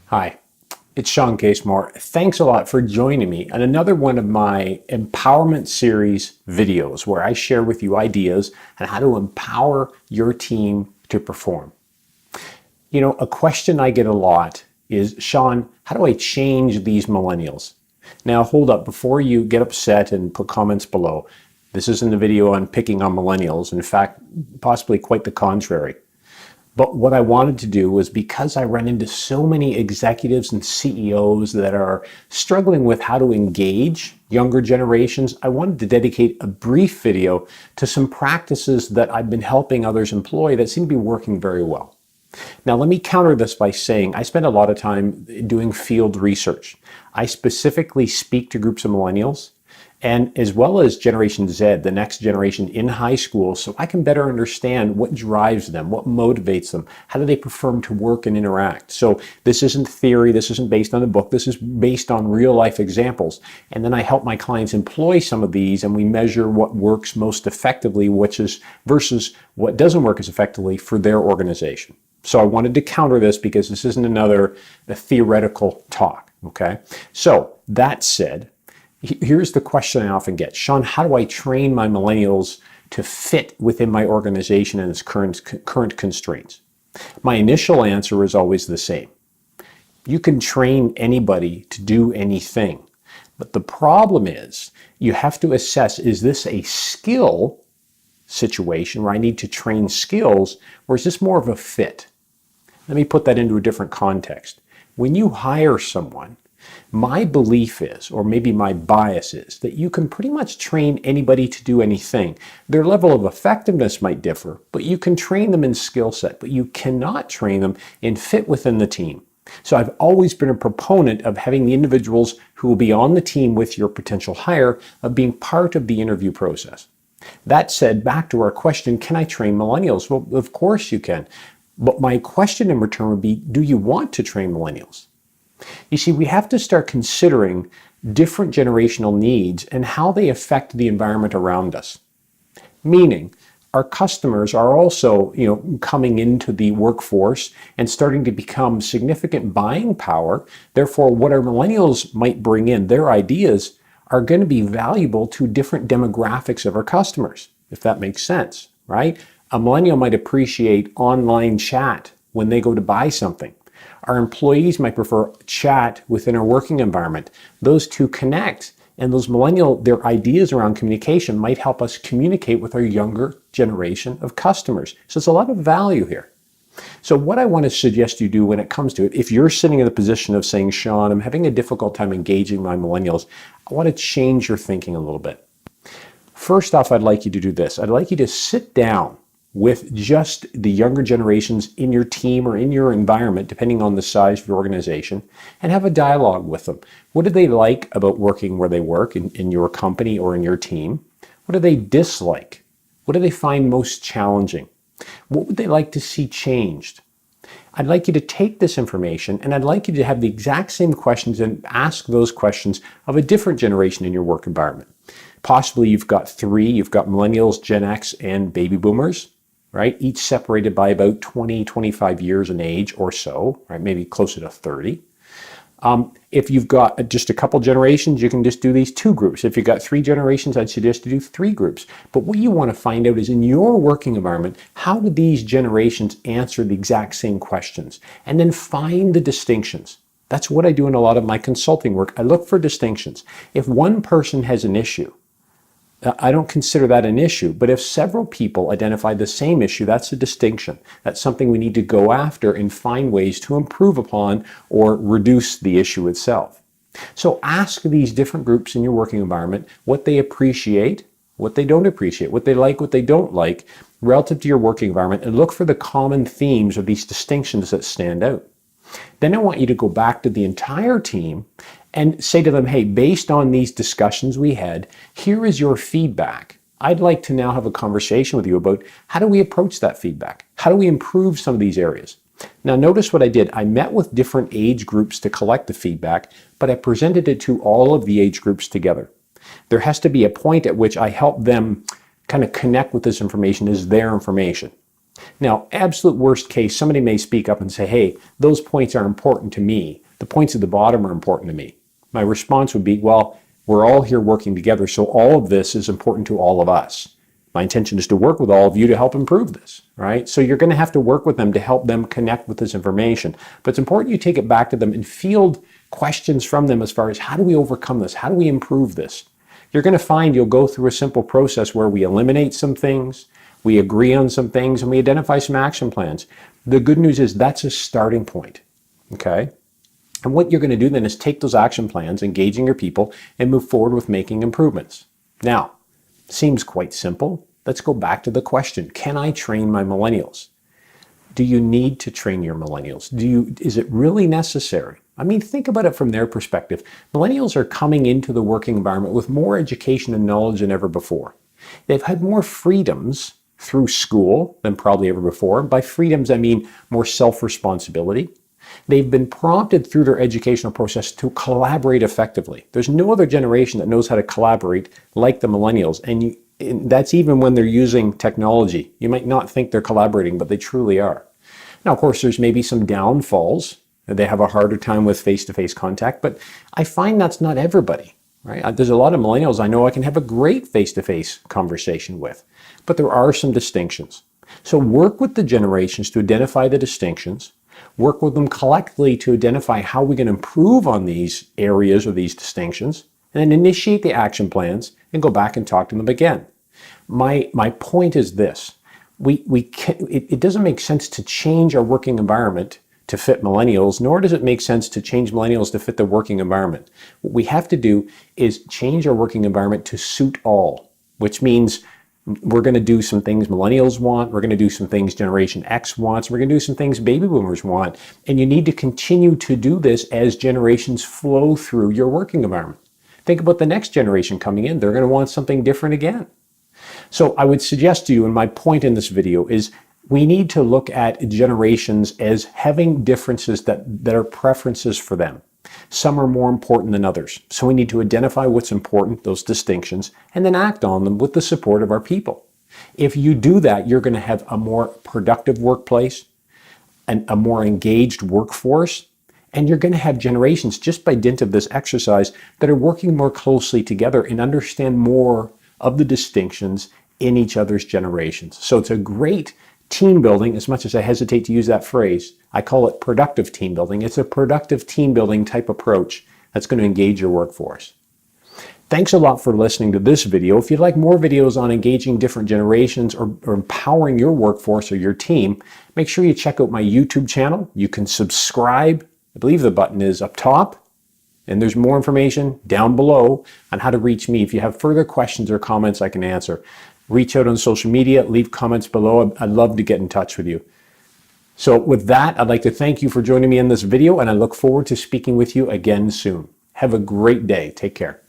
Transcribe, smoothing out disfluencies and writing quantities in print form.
Hi, it's Shawn Casemore. Thanks a lot for joining me on another one of my empowerment series videos where I share with you ideas on how to empower your team to perform. You know, a question I get a lot is, Shawn, how do I change these millennials? Now, hold up, before you get upset and put comments below, this isn't a video on picking on millennials. In fact, possibly quite the contrary. But what I wanted to do was, because I run into so many executives and CEOs that are struggling with how to engage younger generations, I wanted to dedicate a brief video to some practices that I've been helping others employ that seem to be working very well. Now, let me counter this by saying I spend a lot of time doing field research. I specifically speak to groups of millennials and as well as Generation Z, the next generation in high school, so I can better understand what drives them, what motivates them, how do they prefer to work and interact. So this isn't theory, this isn't based on a book, this is based on real life examples. And then I help my clients employ some of these, and we measure what works most effectively, which is versus what doesn't work as effectively for their organization. So I wanted to counter this because this isn't another theoretical talk, okay? So that said, here's the question I often get. Shawn, how do I train my millennials to fit within my organization and its current constraints? My initial answer is always the same. You can train anybody to do anything. But the problem is you have to assess, is this a skill situation where I need to train skills, or is this more of a fit? Let me put that into a different context. When you hire someone, my belief is, or maybe my bias is, that you can pretty much train anybody to do anything. Their level of effectiveness might differ, but you can train them in skill set, but you cannot train them in fit within the team. So I've always been a proponent of having the individuals who will be on the team with your potential hire of being part of the interview process. That said, back to our question, can I train millennials? Well, of course you can. But my question in return would be, do you want to train millennials? You see, we have to start considering different generational needs and how they affect the environment around us. Meaning, our customers are also, coming into the workforce and starting to become significant buying power. Therefore, what our millennials might bring in, their ideas, are going to be valuable to different demographics of our customers, if that makes sense, right? A millennial might appreciate online chat when they go to buy something. Our employees might prefer chat within our working environment. Those two connect, and their ideas around communication might help us communicate with our younger generation of customers. So it's a lot of value here. So what I want to suggest you do when it comes to it, if you're sitting in the position of saying, Shawn, I'm having a difficult time engaging my millennials, I want to change your thinking a little bit. First off, I'd like you to do this. I'd like you to sit down with just the younger generations in your team or in your environment, depending on the size of your organization, and have a dialogue with them. What do they like about working where they work in your company or in your team? What do they dislike? What do they find most challenging? What would they like to see changed? I'd like you to take this information, and I'd like you to have the exact same questions and ask those questions of a different generation in your work environment. Possibly you've got millennials, Gen X, and baby boomers, right? Each separated by about 20, 25 years in age or so, right? Maybe closer to 30. If you've got just a couple generations, you can just do these two groups. If you've got 3 generations, I'd suggest to do 3 groups. But what you want to find out is, in your working environment, how do these generations answer the exact same questions? And then find the distinctions. That's what I do in a lot of my consulting work. I look for distinctions. If one person has an issue, I don't consider that an issue, but if several people identify the same issue, that's a distinction. That's something we need to go after and find ways to improve upon or reduce the issue itself. So ask these different groups in your working environment what they appreciate, what they don't appreciate, what they like, what they don't like, relative to your working environment, and look for the common themes or these distinctions that stand out. Then I want you to go back to the entire team and say to them, hey, based on these discussions we had, here is your feedback. I'd like to now have a conversation with you about how do we approach that feedback? How do we improve some of these areas? Now notice what I did. I met with different age groups to collect the feedback, but I presented it to all of the age groups together. There has to be a point at which I help them kind of connect with this information as their information. Now, absolute worst case, somebody may speak up and say, hey, those points are important to me. The points at the bottom are important to me. My response would be, well, we're all here working together, so all of this is important to all of us. My intention is to work with all of you to help improve this, right? So you're going to have to work with them to help them connect with this information. But it's important you take it back to them and field questions from them as far as how do we overcome this? How do we improve this? You're going to find you'll go through a simple process where we eliminate some things, we agree on some things, and we identify some action plans. The good news is that's a starting point, okay? And what you're going to do then is take those action plans, engaging your people, and move forward with making improvements. Now, seems quite simple. Let's go back to the question, can I train my millennials? Do you need to train your millennials? Is it really necessary? I mean, think about it from their perspective. Millennials are coming into the working environment with more education and knowledge than ever before. They've had more freedoms through school than probably ever before. By freedoms, I mean more self-responsibility. They've been prompted through their educational process to collaborate effectively. There's no other generation that knows how to collaborate like the millennials, and that's even when they're using technology. You might not think they're collaborating, but they truly are. Now, of course, there's maybe some downfalls. They have a harder time with face-to-face contact, but I find that's not everybody, right? There's a lot of millennials I know I can have a great face-to-face conversation with, but there are some distinctions. So work with the generations to identify the distinctions, work with them collectively to identify how we can improve on these areas or these distinctions, and then initiate the action plans and go back and talk to them again. My point is this. It doesn't make sense to change our working environment to fit millennials, nor does it make sense to change millennials to fit the working environment. What we have to do is change our working environment to suit all, which means we're going to do some things millennials want, we're going to do some things Generation X wants, we're going to do some things baby boomers want, and you need to continue to do this as generations flow through your working environment. Think about the next generation coming in, they're going to want something different again. So I would suggest to you, and my point in this video is, we need to look at generations as having differences that are preferences for them. Some are more important than others. So we need to identify what's important, those distinctions, and then act on them with the support of our people. If you do that, you're going to have a more productive workplace, and a more engaged workforce, and you're going to have generations, just by dint of this exercise, that are working more closely together and understand more of the distinctions in each other's generations. So it's a great team building, as much as I hesitate to use that phrase. I call it productive team building. It's a productive team building type approach that's going to engage your workforce. Thanks a lot for listening to this video. If you'd like more videos on engaging different generations or empowering your workforce or your team, make sure you check out my YouTube channel. You can subscribe. I believe the button is up top. And there's more information down below on how to reach me. If you have further questions or comments I can answer, reach out on social media, leave comments below. I'd love to get in touch with you. So with that, I'd like to thank you for joining me in this video, and I look forward to speaking with you again soon. Have a great day. Take care.